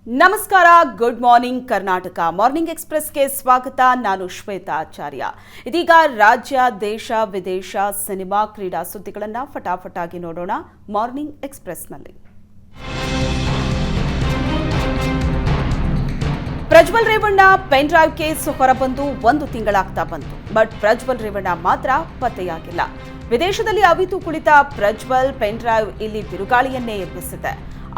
ನಮಸ್ಕಾರ, good morning Karnataka. Morning ಎಕ್ಸ್‌ಪ್ರೆಸ್‌ಗೆ ಸ್ವಾಗತ. ನಾನು ಶ್ವೇತಾ ಆಚಾರ್ಯ. ಇದೀಗ ರಾಜ್ಯ, ದೇಶ, ವಿದೇಶ, ಸಿನಿಮಾ, ಕ್ರೀಡಾ ಸುದ್ದಿಗಳನ್ನು ಫಟಾಫಟಾಗಿ ನೋಡೋಣ ಮಾರ್ನಿಂಗ್ ಎಕ್ಸ್‌ಪ್ರೆಸ್‌ನಲ್ಲಿ. Prajwal Revanna pen drive case ಹೊರಬಂದು 1 ತಿಂಗಳಾಗ್ತಾ ಬಂತು. ಬಟ್ ಪ್ರಜ್ವಲ್ ರೇವಣ್ಣ ಮಾತ್ರ ಪತ್ತೆಯಾಗಿಲ್ಲ. ವಿದೇಶದಲ್ಲಿ ಅವಿತು ಕುಳಿತ ಪ್ರಜ್ವಲ್ ಪೆನ್ ಡ್ರೈವ್ ಇಲ್ಲಿ ಬಿರುಗಾಳಿಯನ್ನೇ ಎಬ್ಬಿಸಿದೆ.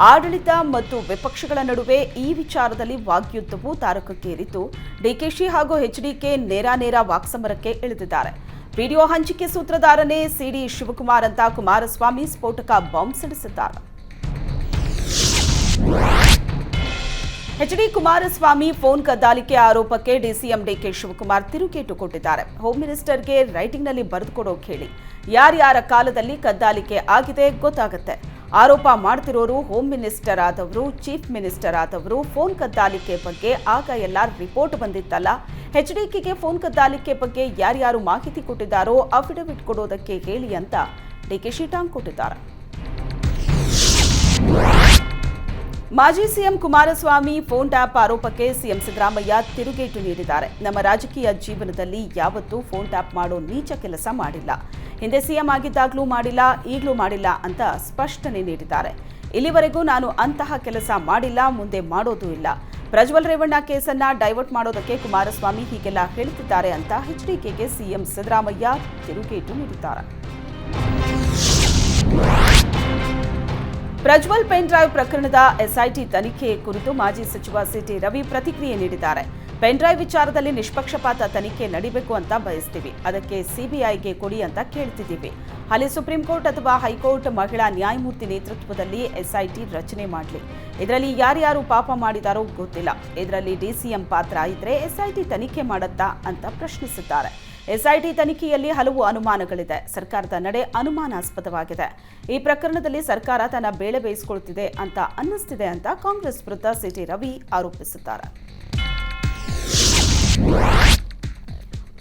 ಆಡಳಿತ ಮತ್ತು ವಿಪಕ್ಷಗಳ ನಡುವೆ ಈ ವಿಚಾರದಲ್ಲಿ ವಾಗ್ಯುದ್ಧವು ತಾರಕಕ್ಕೇರಿದ್ದು, ಡಿಕೆಶಿ ಹಾಗೂ ಎಚ್ಡಿಕೆ ನೇರ ವಾಕ್ಸಮರಕ್ಕೆ ಇಳಿದಿದ್ದಾರೆ. ವಿಡಿಯೋ ಹಂಚಿಕೆ ಸೂತ್ರಧಾರನೇ ಸಿಡಿ ಶಿವಕುಮಾರ್ ಅಂತ ಕುಮಾರಸ್ವಾಮಿ ಸ್ಫೋಟಕ ಬಾಂಬ್ ಸಿಡಿಸಿದ್ದಾರೆ. ಎಚ್ಡಿ ಕುಮಾರಸ್ವಾಮಿ ಫೋನ್ ಕದ್ದಾಲಿಕೆ ಆರೋಪಕ್ಕೆ ಡಿಸಿಎಂ ಡಿಕೆ ಶಿವಕುಮಾರ್ ತಿರುಗೇಟು ಕೊಟ್ಟಿದ್ದಾರೆ. ಹೋಮ್ ಮಿನಿಸ್ಟರ್ಗೆ ರೈಟಿಂಗ್ನಲ್ಲಿ ಬರೆದುಕೊಡೋಕೆ ಹೇಳಿ. ಯಾರ್ಯಾರ ಕಾಲದಲ್ಲಿ ಕದ್ದಾಲಿಕೆ ಆಗಿದೆ ಗೊತ್ತಾಗುತ್ತೆ. ಆರೋಪ ಮಾಡ್ತಿರೋರು ಹೋಮ್ ಮಿನಿಸ್ಟರ್ ಆದವರು, ಚೀಫ್ ಮಿನಿಸ್ಟರ್ ಆದವರು. ಫೋನ್ ಕದ್ದಾಲಿಕೆ ಬಗ್ಗೆ ಆಗ ಎಲ್ಲ ರಿಪೋರ್ಟ್ ಬಂದಿತ್ತಲ್ಲ. ಎಚ್ಡಿಕೆಗೆ ಫೋನ್ ಕದ್ದಾಲಿಕೆ ಬಗ್ಗೆ ಯಾರ್ಯಾರು ಮಾಹಿತಿ ಕೊಟ್ಟಿದ್ದಾರೋ ಅಫಿಡವಿಟ್ ಕೊಡೋದಕ್ಕೆ ಹೇಳಿ ಅಂತ ಡಿಕೆಶಿ ಟಾಂಗ್ ಕೊಟ್ಟಿದ್ದಾರೆ. ಮಾಜಿ ಸಿಎಂ ಕುಮಾರಸ್ವಾಮಿ ಫೋನ್ ಟ್ಯಾಪ್ ಆರೋಪಕ್ಕೆ ಸಿಎಂ ಸಿದ್ದರಾಮಯ್ಯ ತಿರುಗೇಟು ನೀಡಿದ್ದಾರೆ. ನಮ್ಮ ರಾಜಕೀಯ ಜೀವನದಲ್ಲಿ ಯಾವತ್ತೂ ಫೋನ್ ಟ್ಯಾಪ್ ಮಾಡೋ ನೀಚ ಕೆಲಸ ಮಾಡಿಲ್ಲ. ಹಿಂದೆ ಸಿಎಂ ಆಗಿದ್ದಾಗಲೂ ಮಾಡಿಲ್ಲ, ಈಗಲೂ ಮಾಡಿಲ್ಲ ಅಂತ ಸ್ಪಷ್ಟನೆ ನೀಡಿದ್ದಾರೆ. ಇಲ್ಲಿವರೆಗೂ ನಾನು ಅಂತಹ ಕೆಲಸ ಮಾಡಿಲ್ಲ, ಮುಂದೆ ಮಾಡೋದೂ ಇಲ್ಲ. ಪ್ರಜ್ವಲ್ ರೇವಣ್ಣ ಕೇಸನ್ನ ಡೈವರ್ಟ್ ಮಾಡೋದಕ್ಕೆ ಕುಮಾರಸ್ವಾಮಿ ಹೀಗೆಲ್ಲ ಹೇಳ್ತಿದ್ದಾರೆ ಅಂತ ಎಚ್ಡಿಕೆಗೆ ಸಿಎಂ ಸಿದ್ದರಾಮಯ್ಯ ತಿರುಗೇಟು ನೀಡಿದ್ದಾರೆ. ಪ್ರಜ್ವಲ್ ಪೆನ್ ಡ್ರೈವ್ ಪ್ರಕರಣದ ಎಸ್ಐಟಿ ತನಿಖೆ ಕುರಿತು ಮಾಜಿ ಸಚಿವ ಸಿಟಿ ರವಿ ಪ್ರತಿಕ್ರಿಯೆ ನೀಡಿದ್ದಾರೆ. ಪೆನ್ ಡ್ರೈವ್ ವಿಚಾರದಲ್ಲಿ ನಿಷ್ಪಕ್ಷಪಾತ ತನಿಖೆ ನಡೀಬೇಕು ಅಂತ ಬಯಸ್ತೀವಿ. ಅದಕ್ಕೆ ಸಿಬಿಐಗೆ ಕೊಡಿ ಅಂತ ಕೇಳ್ತಿದ್ದೀವಿ. ಅಲ್ಲಿ ಸುಪ್ರೀಂ ಕೋರ್ಟ್ ಅಥವಾ ಹೈಕೋರ್ಟ್ ಮಹಿಳಾ ನ್ಯಾಯಮೂರ್ತಿ ನೇತೃತ್ವದಲ್ಲಿ ಎಸ್ಐಟಿ ರಚನೆ ಮಾಡಲಿ. ಇದರಲ್ಲಿ ಯಾರ್ಯಾರು ಪಾಪ ಮಾಡಿದಾರೋ ಗೊತ್ತಿಲ್ಲ. ಇದರಲ್ಲಿ ಡಿಸಿಎಂ ಪಾತ್ರ ಇದ್ರೆ ಎಸ್ಐಟಿ ತನಿಖೆ ಮಾಡತ್ತಾ ಅಂತ ಪ್ರಶ್ನಿಸಿದ್ದಾರೆ. ಎಸ್ಐಟಿ ತನಿಖೆಯಲ್ಲಿ ಹಲವು ಅನುಮಾನಗಳಿದೆ. ಸರ್ಕಾರದ ನಡೆ ಅನುಮಾನಾಸ್ಪದವಾಗಿದೆ. ಈ ಪ್ರಕರಣದಲ್ಲಿ ಸರ್ಕಾರ ತನ್ನ ಬೇಳೆ ಬೇಯಿಸಿಕೊಳ್ತಿದೆ ಅಂತ ಅನ್ನಿಸ್ತಿದೆ ಅಂತ ಕಾಂಗ್ರೆಸ್ ವಿರುದ್ಧ ಸಿಟಿ ರವಿ ಆರೋಪಿಸಿದ್ದಾರೆ.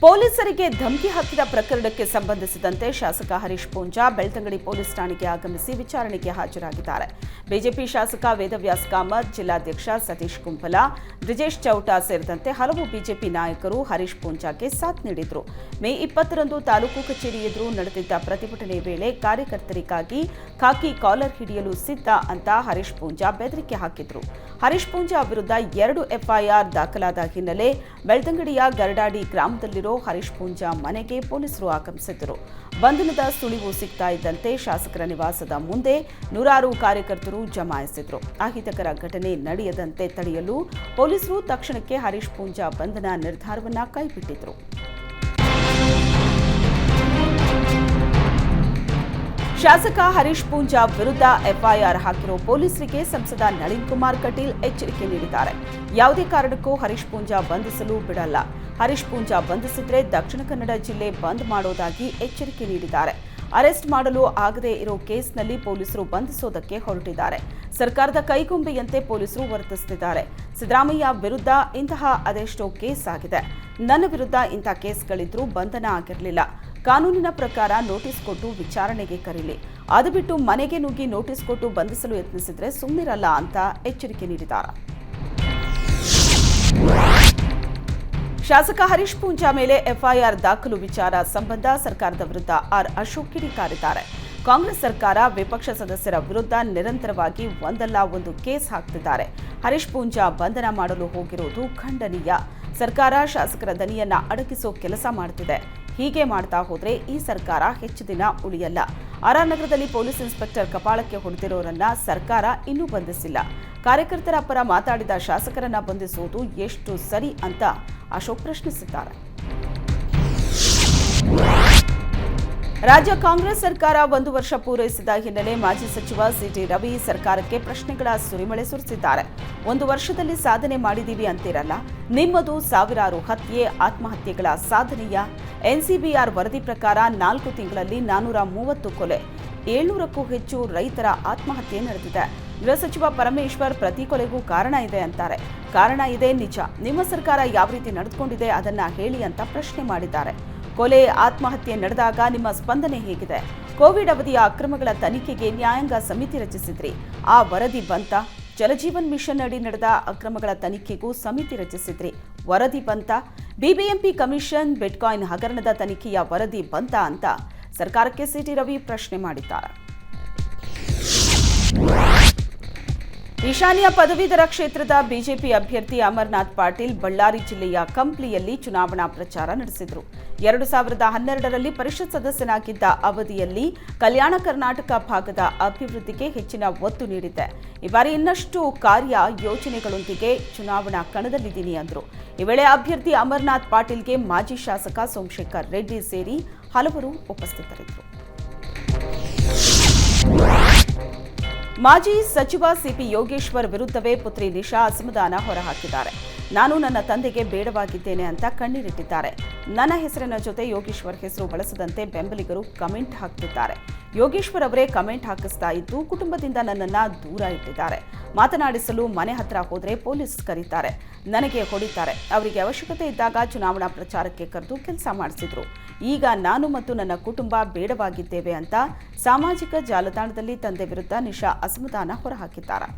ಪೊಲೀಸರಿಗೆ ಧಮಕಿ ಹಾಕಿದ ಪ್ರಕರಣಕ್ಕೆ ಸಂಬಂಧಿಸಿದಂತೆ ಶಾಸಕ ಹರೀಶ್ ಪೂಂಜಾ ಬೆಳ್ತಂಗಡಿ ಪೊಲೀಸ್ ಠಾಣೆಗೆ ಆಗಮಿಸಿ ವಿಚಾರಣೆಗೆ ಹಾಜರಾಗಿದ್ದಾರೆ. ಬಿಜೆಪಿ ಶಾಸಕ ವೇದವ್ಯಾಸ್ ಕಾಮತ್, ಜಿಲ್ಲಾಧ್ಯಕ್ಷ ಸತೀಶ್ ಕುಂಪಲ, ಬ್ರಿಜೇಶ್ ಚೌಟಾ ಸೇರಿದಂತೆ ಹಲವು ಬಿಜೆಪಿ ನಾಯಕರು ಹರೀಶ್ ಪೂಂಜಾಗೆ ಸಾಥ್ ನೀಡಿದರು. ಮೇ 20ರಂದು ತಾಲೂಕು ಕಚೇರಿ ಎದುರು ನಡೆದಿದ್ದ ಪ್ರತಿಭಟನೆ ವೇಳೆ ಕಾರ್ಯಕರ್ತರಿಗಾಗಿ ಖಾಕಿ ಕಾಲರ್ ಹಿಡಿಯಲು ಸಿದ್ಧ ಅಂತ ಹರೀಶ್ ಪೂಂಜಾ ಬೆದರಿಕೆ ಹಾಕಿದ್ರು. ಹರೀಶ್ ಪೂಂಜಾ ವಿರುದ್ಧ 2 ಎಫ್ಐಆರ್ ದಾಖಲಾದ ಹಿನ್ನೆಲೆ ಬೆಳ್ತಂಗಡಿಯ ಗರಡಾಡಿ ಗ್ರಾಮದಲ್ಲಿರುವ ಹರೀಶ್ ಪೂಂಜಾ ಮನೆಗೆ ಪೊಲೀಸರು ಆಗಮಿಸಿದ್ದರು. ಬಂಧನದ ಸುಳಿವು ಸಿಗ್ತಾ ಇದ್ದಂತೆ ಶಾಸಕರ ನಿವಾಸದ ಮುಂದೆ ನೂರಾರು ಕಾರ್ಯಕರ್ತರು ಜಮಾಯಿಸಿದ್ರು. ಅಹಿತಕರ ಘಟನೆ ನಡೆಯದಂತೆ ತಡೆಯಲು ಪೊಲೀಸರು ತಕ್ಷಣಕ್ಕೆ ಹರೀಶ್ ಪೂಂಜಾ ಬಂಧನ ನಿರ್ಧಾರವನ್ನ ಕೈಬಿಟ್ಟಿದ್ರು. ಶಾಸಕ ಹರೀಶ್ ಪೂಂಜಾ ವಿರುದ್ಧ ಎಫ್ಐಆರ್ ಹಾಕಿರೋ ಪೊಲೀಸರಿಗೆ ಸಂಸದ ನಳಿನ್ ಕುಮಾರ್ ಕಟೀಲ್ ಎಚ್ಚರಿಕೆ ನೀಡಿದ್ದಾರೆ. ಯಾವುದೇ ಕಾರಣಕ್ಕೂ ಹರೀಶ್ ಪೂಂಜಾ ಬಂಧಿಸಲು ಬಿಡಲ್ಲ. ಹರೀಶ್ ಪೂಂಜಾ ಬಂಧಿಸಿದ್ರೆ ದಕ್ಷಿಣ ಕನ್ನಡ ಜಿಲ್ಲೆ ಬಂದ್ ಮಾಡೋದಾಗಿ ಎಚ್ಚರಿಕೆ ನೀಡಿದ್ದಾರೆ. ಅರೆಸ್ಟ್ ಮಾಡಲು ಆಗದೇ ಇರೋ ಕೇಸ್ನಲ್ಲಿ ಪೊಲೀಸರು ಬಂಧಿಸೋದಕ್ಕೆ ಹೊರಟಿದ್ದಾರೆ. ಸರ್ಕಾರದ ಕೈಗೊಂಬೆಯಂತೆ ಪೊಲೀಸರು ವರ್ತಿಸುತ್ತಿದ್ದಾರೆ. ಸಿದ್ದರಾಮಯ್ಯ ವಿರುದ್ಧ ಇಂತಹ ಅದೆಷ್ಟೋ ಕೇಸ್ ಆಗಿದೆ. ನನ್ನ ವಿರುದ್ಧ ಇಂಥ ಕೇಸ್ಗಳಿದ್ರೂ ಬಂಧನ ಆಗಿರಲಿಲ್ಲ. ಕಾನೂನಿನ ಪ್ರಕಾರ ನೋಟಿಸ್ ಕೊಟ್ಟು ವಿಚಾರಣೆಗೆ ಕರೀಲಿ. ಅದು ಬಿಟ್ಟು ಮನೆಗೆ ನುಗ್ಗಿ ನೋಟಿಸ್ ಕೊಟ್ಟು ಬಂಧಿಸಲು ಯತ್ನಿಸಿದ್ರೆ ಸುಮ್ಮನಿರಲ್ಲ ಅಂತ ಎಚ್ಚರಿಕೆ ನೀಡಿದ್ದಾರೆ. ಶಾಸಕ ಹರೀಶ್ ಪೂಂಜಾ ಮೇಲೆ ಎಫ್ಐಆರ್ ದಾಖಲು ವಿಚಾರ ಸಂಬಂಧ ಸರ್ಕಾರದ ವಿರುದ್ಧ ಆರ್ ಅಶೋಕ್ ಕಿಡಿಕಾರಿದ್ದಾರೆ. ಕಾಂಗ್ರೆಸ್ ಸರ್ಕಾರ ವಿಪಕ್ಷ ಸದಸ್ಯರ ವಿರುದ್ಧ ನಿರಂತರವಾಗಿ ಒಂದಲ್ಲ ಒಂದು ಕೇಸ್ ಹಾಕ್ತಿದ್ದಾರೆ. ಹರೀಶ್ ಪೂಂಜಾ ಬಂಧನ ಮಾಡಲು ಹೋಗಿರುವುದು ಖಂಡನೀಯ. ಸರ್ಕಾರ ಶಾಸಕರ ದನಿಯನ್ನ ಅಡಗಿಸೋ ಕೆಲಸ ಮಾಡ್ತಿದೆ. ಹೀಗೆ ಮಾಡ್ತಾ ಹೋದ್ರೆ ಈ ಸರ್ಕಾರ ಹೆಚ್ಚು ದಿನ ಉಳಿಯಲ್ಲ. ಆರ್ಆರ್ ನಗರದಲ್ಲಿ ಪೊಲೀಸ್ ಇನ್ಸ್ಪೆಕ್ಟರ್ ಕಪಾಳಕ್ಕೆ ಹೊಡೆದಿರೋರನ್ನ ಸರ್ಕಾರ ಇನ್ನೂ ಬಂಧಿಸಿಲ್ಲ. ಕಾರ್ಯಕರ್ತರ ಪರ ಮಾತಾಡಿದ ಶಾಸಕರನ್ನ ಬಂಧಿಸುವುದು ಎಷ್ಟು ಸರಿ ಅಂತ ಅಶೋಕ್ ಪ್ರಶ್ನಿಸಿದ್ದಾರೆ. ರಾಜ್ಯ ಕಾಂಗ್ರೆಸ್ ಸರ್ಕಾರ 1 ವರ್ಷ ಪೂರೈಸಿದ ಹಿನ್ನೆಲೆ ಮಾಜಿ ಸಚಿವ ಸಿಟಿ ರವಿ ಸರ್ಕಾರಕ್ಕೆ ಪ್ರಶ್ನೆಗಳ ಸುರಿಮಳೆ ಸುರಿಸಿದ್ದಾರೆ. 1 ವರ್ಷದಲ್ಲಿ ಸಾಧನೆ ಮಾಡಿದೀವಿ ಅಂತಿರಲ್ಲ, ನಿಮ್ಮದು ಸಾವಿರಾರು ಹತ್ಯೆ, ಆತ್ಮಹತ್ಯೆಗಳ ಸಾಧನೆಯ. ಎನ್ಸಿಬಿಆರ್ ವರದಿ ಪ್ರಕಾರ 4 ತಿಂಗಳಲ್ಲಿ 430 ಕೊಲೆ, 700ಕ್ಕೂ ಹೆಚ್ಚು ರೈತರ ಆತ್ಮಹತ್ಯೆ ನಡೆದಿದೆ. ಗೃಹ ಸಚಿವ ಪರಮೇಶ್ವರ್ ಪ್ರತಿ ಕೊಲೆಗೂ ಕಾರಣ ಇದೆ ಅಂತಾರೆ. ಕಾರಣ ಇದೆ ನಿಜ. ನಿಮ್ಮ ಸರ್ಕಾರ ಯಾವ ರೀತಿ ನಡೆದುಕೊಂಡಿದೆ ಅದನ್ನ ಹೇಳಿ ಅಂತ ಪ್ರಶ್ನೆ ಮಾಡಿದ್ದಾರೆ. ಕೊಲೆ, ಆತ್ಮಹತ್ಯೆ ನಡೆದಾಗ ನಿಮ್ಮ ಸ್ಪಂದನೆ ಹೇಗಿದೆ? ಕೋವಿಡ್ ಅವಧಿಯ ಅಕ್ರಮಗಳ ತನಿಖೆಗೆ ನ್ಯಾಯಾಂಗ ಸಮಿತಿ ರಚಿಸಿದ್ರಿ, ಆ ವರದಿ ಬಂತ? ಜಲಜೀವನ್ ಮಿಷನ್ ಅಡಿ ನಡೆದ ಅಕ್ರಮಗಳ ತನಿಖೆಗೂ ಸಮಿತಿ ರಚಿಸಿದ್ರಿ, ವರದಿ ಬಂತ? ಬಿಬಿಎಂಪಿ ಕಮಿಷನ್ ಬಿಟ್ಕಾಯಿನ್ ಹಗರಣದ ತನಿಖೆಯ ವರದಿ ಬಂತ ಅಂತ ಸರ್ಕಾರಕ್ಕೆ ಸಿಟಿ ರವಿ ಪ್ರಶ್ನೆ ಮಾಡಿದ್ದಾರೆ. ಈಶಾನ್ಯ ಪದವೀಧರ ಕ್ಷೇತ್ರದ ಬಿಜೆಪಿ ಅಭ್ಯರ್ಥಿ ಅಮರನಾಥ್ ಪಾಟೀಲ್ ಬಳ್ಳಾರಿ ಜಿಲ್ಲೆಯ ಕಂಪ್ಲಿಯಲ್ಲಿ ಚುನಾವಣಾ ಪ್ರಚಾರ ನಡೆಸಿದರು. 2012ರಲ್ಲಿ ಪರಿಷತ್ ಸದಸ್ಯನಾಗಿದ್ದ ಅವಧಿಯಲ್ಲಿ ಕಲ್ಯಾಣ ಕರ್ನಾಟಕ ಭಾಗದ ಅಭಿವೃದ್ಧಿಗೆ ಹೆಚ್ಚಿನ ಒತ್ತು ನೀಡಿದ್ದೆ. ಈ ಬಾರಿ ಇನ್ನಷ್ಟು ಕಾರ್ಯ ಯೋಜನೆಗಳೊಂದಿಗೆ ಚುನಾವಣಾ ಕಣದಲ್ಲಿದ್ದೀನಿ ಎಂದರು. ಈ ವೇಳೆ ಅಭ್ಯರ್ಥಿ ಅಮರನಾಥ್ ಪಾಟೀಲ್ಗೆ ಮಾಜಿ ಶಾಸಕ ಸೋಮಶೇಖರ್ ರೆಡ್ಡಿ ಸೇರಿ ಹಲವರು ಉಪಸ್ಥಿತರಿದ್ದರು. ಮಾಜಿ ಸಚಿವ ಸಿಪಿ ಯೋಗೇಶ್ವರ್ ವಿರುದ್ಧವೇ ಪುತ್ರಿ ನಿಶಾ ಅಸಮಾಧಾನ ಹೊರಹಾಕಿದ್ದಾರೆ. ನಾನು ನನ್ನ ತಂದೆಗೆ ಬೇಡವಾಗಿದ್ದೇನೆ ಅಂತ ಕಣ್ಣೀರಿಟ್ಟಿದ್ದಾರೆ. ನನ್ನ ಹೆಸರಿನ ಜೊತೆ ಯೋಗೇಶ್ವರ್ ಹೆಸರು ಬಳಸದಂತೆ ಬೆಂಬಲಿಗರು ಕಮೆಂಟ್ ಹಾಕ್ತಿದ್ದಾರೆ. ಯೋಗೇಶ್ವರ್ ಅವರೇ ಕಮೆಂಟ್ ಹಾಕಿಸ್ತಾ ಇದ್ದು ಕುಟುಂಬದಿಂದ ನನ್ನನ್ನು ದೂರ ಇಟ್ಟಿದ್ದಾರೆ. ಮಾತನಾಡಿಸಲು ಮನೆ ಹತ್ರ ಹೋದರೆ ಪೊಲೀಸ್ ಕರೀತಾರೆ, ನನಗೆ ಹೊಡಿತಾರೆ. ಅವರಿಗೆ ಅವಶ್ಯಕತೆ ಇದ್ದಾಗ ಚುನಾವಣಾ ಪ್ರಚಾರಕ್ಕೆ ಕರೆದು ಕೆಲಸ ಮಾಡಿಸಿದ್ರು. ಈಗ ನಾನು ಮತ್ತು ನನ್ನ ಕುಟುಂಬ ಬೇಡವಾಗಿದ್ದೇವೆ ಅಂತ ಸಾಮಾಜಿಕ ಜಾಲತಾಣದಲ್ಲಿ ತಂದೆ ವಿರುದ್ಧ ನಿಶಾ ಅಸಮಾಧಾನ ಹೊರಹಾಕಿದ್ದಾರೆ.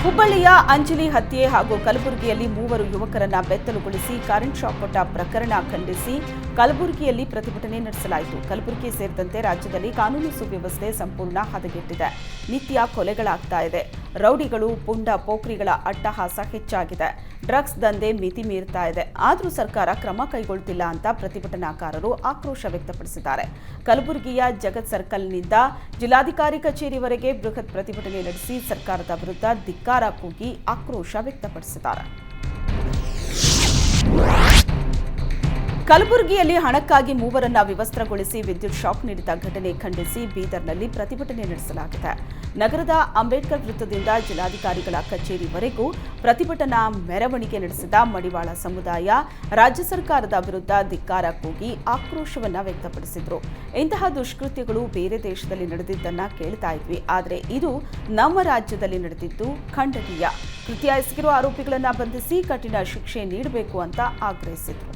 ಹುಬ್ಬಳ್ಳಿಯ ಅಂಜಲಿ ಹತ್ಯೆ ಹಾಗೂ ಕಲಬುರಗಿಯಲ್ಲಿ 3 ಯುವಕರನ್ನ ಬೆತ್ತಲುಗೊಳಿಸಿ ಕರೆಂಟ್ ಶಾಕ್ ಕೊಟ್ಟ ಪ್ರಕರಣ ಖಂಡಿಸಿ ಕಲಬುರಗಿಯಲ್ಲಿ ಪ್ರತಿಭಟನೆ ನಡೆಸಲಾಯಿತು. ಕಲಬುರಗಿ ಸೇರಿದಂತೆ ರಾಜ್ಯದಲ್ಲಿ ಕಾನೂನು ಸುವ್ಯವಸ್ಥೆ ಸಂಪೂರ್ಣ ಹದಗೆಟ್ಟಿದೆ. ನಿತ್ಯ ಕೊಲೆಗಳಾಗ್ತಾ ಇದೆ. ರೌಡಿಗಳು, ಪುಂಡ ಪೋಖ್ರಿಗಳ ಅಟ್ಟಹಾಸ ಹೆಚ್ಚಾಗಿದೆ. ಡ್ರಗ್ಸ್ ದಂಧೆ ಮಿತಿ ಮೀರ್ತಾ ಇದೆ. ಆದರೂ ಸರ್ಕಾರ ಕ್ರಮ ಕೈಗೊಳ್ಳುತ್ತಿಲ್ಲ ಅಂತ ಪ್ರತಿಭಟನಾಕಾರರು ಆಕ್ರೋಶ ವ್ಯಕ್ತಪಡಿಸಿದ್ದಾರೆ. ಕಲಬುರಗಿಯ ಜಗತ್ ಸರ್ಕಲ್ನಿಂದ ಜಿಲ್ಲಾಧಿಕಾರಿ ಕಚೇರಿವರೆಗೆ ಬೃಹತ್ ಪ್ರತಿಭಟನೆ ನಡೆಸಿ ಸರ್ಕಾರದ ವಿರುದ್ಧ ಧಿಕ್ಕಾರ ಕೂಗಿ ಆಕ್ರೋಶ ವ್ಯಕ್ತಪಡಿಸಿದ್ದಾರೆ. ಕಲಬುರಗಿಯಲ್ಲಿ ಹಣಕ್ಕಾಗಿ 3ರನ್ನ ವಿವಸ್ತ್ರಗೊಳಿಸಿ ವಿದ್ಯುತ್ ಶಾಕ್ ನೀಡಿದ ಘಟನೆ ಖಂಡಿಸಿ ಬೀದರ್ನಲ್ಲಿ ಪ್ರತಿಭಟನೆ ನಡೆಸಲಾಗಿದೆ. ನಗರದ ಅಂಬೇಡ್ಕರ್ ವೃತ್ತದಿಂದ ಜಿಲ್ಲಾಧಿಕಾರಿಗಳ ಕಚೇರಿವರೆಗೂ ಪ್ರತಿಭಟನಾ ಮೆರವಣಿಗೆ ನಡೆಸಿದ ಮಡಿವಾಳ ಸಮುದಾಯ ರಾಜ್ಯ ಸರ್ಕಾರದ ವಿರುದ್ಧ ಧಿಕ್ಕಾರ ಕೂಗಿ ಆಕ್ರೋಶವನ್ನ ವ್ಯಕ್ತಪಡಿಸಿದ್ರು. ಇಂತಹ ದುಷ್ಕೃತ್ಯಗಳು ಬೇರೆ ದೇಶದಲ್ಲಿ ನಡೆದಿದ್ದನ್ನ ಕೇಳ್ತಾ ಇದ್ವಿ, ಆದರೆ ಇದು ನಮ್ಮ ರಾಜ್ಯದಲ್ಲಿ ನಡೆದಿದ್ದು ಖಂಡನೀಯ. ಕೃತ್ಯ ಎಸಗಿರುವ ಆರೋಪಿಗಳನ್ನ ಬಂಧಿಸಿ ಕಠಿಣ ಶಿಕ್ಷೆ ನೀಡಬೇಕು ಅಂತ ಆಗ್ರಹಿಸಿದ್ರು.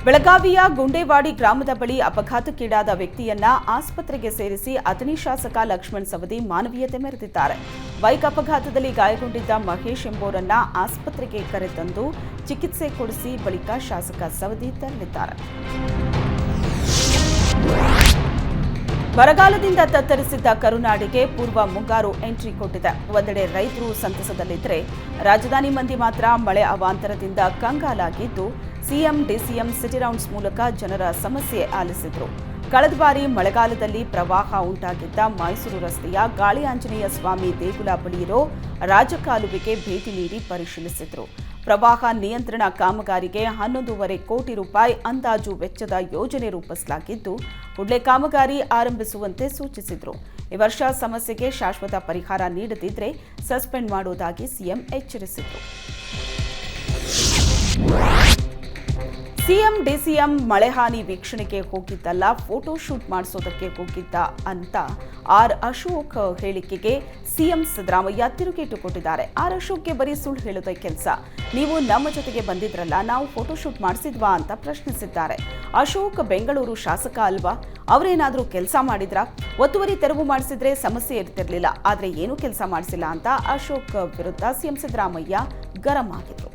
ಬೆಳಗಾವಿಯ ಗುಂಡೇವಾಡಿ ಗ್ರಾಮದ ಬಳಿ ಅಪಘಾತಕ್ಕೀಡಾದ ವ್ಯಕ್ತಿಯನ್ನ ಆಸ್ಪತ್ರೆಗೆ ಸೇರಿಸಿ ಅಥಣಿ ಶಾಸಕ ಲಕ್ಷ್ಮಣ್ ಸವದಿ ಮಾನವೀಯತೆ ಮೆರೆದಿದ್ದಾರೆ. ಬೈಕ್ ಅಪಘಾತದಲ್ಲಿ ಗಾಯಗೊಂಡಿದ್ದ ಮಹೇಶ್ ಎಂಬುವರನ್ನ ಆಸ್ಪತ್ರೆಗೆ ಕರೆತಂದು ಚಿಕಿತ್ಸೆ ಕೊಡಿಸಿ ಬಳಿಕ ಶಾಸಕ ಸವದಿ ತೆರಳಿದ್ದಾರೆ. ಬರಗಾಲದಿಂದ ತತ್ತರಿಸಿದ್ದ ಕರುನಾಡಿಗೆ ಪೂರ್ವ ಮುಂಗಾರು ಎಂಟ್ರಿ ಕೊಟ್ಟಿದೆ. ಒಂದೆಡೆ ರೈತರು ಸಂತಸದಲ್ಲಿದ್ದರೆ ರಾಜಧಾನಿ ಮಂದಿ ಮಾತ್ರ ಮಳೆ ಅವಾಂತರದಿಂದ ಕಂಗಾಲಾಗಿದ್ದು ಸಿಎಂ ಡಿಸಿಎಂ ಸಿಟಿ ರೌಂಡ್ಸ್ ಮೂಲಕ ಜನರ ಸಮಸ್ಯೆ ಆಲಿಸಿದ್ರು. ಕಳೆದ ಬಾರಿ ಮಳೆಗಾಲದಲ್ಲಿ ಪ್ರವಾಹ ಉಂಟಾಗಿದ್ದ ಮೈಸೂರು ರಸ್ತೆಯ ಗಾಳಿ ಆಂಜನೇಯ ಸ್ವಾಮಿ ದೇಗುಲ ಬಳಿ ಇರೋ ರಾಜಕಾಲುವೆಗೆ ಭೇಟಿ ನೀಡಿ ಪರಿಶೀಲಿಸಿದ್ರು. ಪ್ರವಾಹ ನಿಯಂತ್ರಣ ಕಾಮಗಾರಿಗೆ 11.5 ಕೋಟಿ ರೂಪಾಯಿ ಅಂದಾಜು ವೆಚ್ಚದ ಯೋಜನೆ ರೂಪಿಸಲಾಗಿದ್ದು ಕೂಡಲೇ ಕಾಮಗಾರಿ ಆರಂಭಿಸುವಂತೆ ಸೂಚಿಸಿದ್ರು. ಈ ವರ್ಷ ಸಮಸ್ಯೆಗೆ ಶಾಶ್ವತ ಪರಿಹಾರ ನೀಡದಿದ್ರೆ ಸಸ್ಪೆಂಡ್ ಮಾಡುವುದಾಗಿ ಸಿಎಂ ಎಚ್ಚರಿಸಿದ್ರು. ಸಿಎಂ ಡಿಸಿಎಂ ಮಳೆ ಹಾನಿ ವೀಕ್ಷಣೆಗೆ ಹೋಗಿದ್ದಲ್ಲ, ಫೋಟೋ ಶೂಟ್ ಮಾಡಿಸೋದಕ್ಕೆ ಹೋಗಿದ್ದ ಅಂತ ಆರ್ ಅಶೋಕ್ ಹೇಳಿಕೆಗೆ ಸಿಎಂ ಸಿದ್ದರಾಮಯ್ಯ ತಿರುಗೇಟು ಕೊಟ್ಟಿದ್ದಾರೆ. ಆರ್ ಅಶೋಕ್ಗೆ ಬರೀ ಸುಳ್ಳು ಹೇಳೋದೇ ಕೆಲಸ. ನೀವು ನಮ್ಮ ಜೊತೆಗೆ ಬಂದಿದ್ರಲ್ಲ, ನಾವು ಫೋಟೋ ಶೂಟ್ ಮಾಡಿಸಿದ್ವಾ ಅಂತ ಪ್ರಶ್ನಿಸಿದ್ದಾರೆ. ಅಶೋಕ್ ಬೆಂಗಳೂರು ಶಾಸಕ ಅಲ್ವಾ? ಅವರೇನಾದರೂ ಕೆಲಸ ಮಾಡಿದ್ರಾ? ಒತ್ತುವರಿ ತೆರವು ಮಾಡಿಸಿದ್ರೆ ಸಮಸ್ಯೆ ಇರ್ತಿರ್ಲಿಲ್ಲ, ಆದರೆ ಏನೂ ಕೆಲಸ ಮಾಡಿಸಿಲ್ಲ ಅಂತ ಅಶೋಕ್ ವಿರುದ್ಧ ಸಿಎಂ ಸಿದ್ದರಾಮಯ್ಯ ಗರಂ ಆಗಿದ್ರು.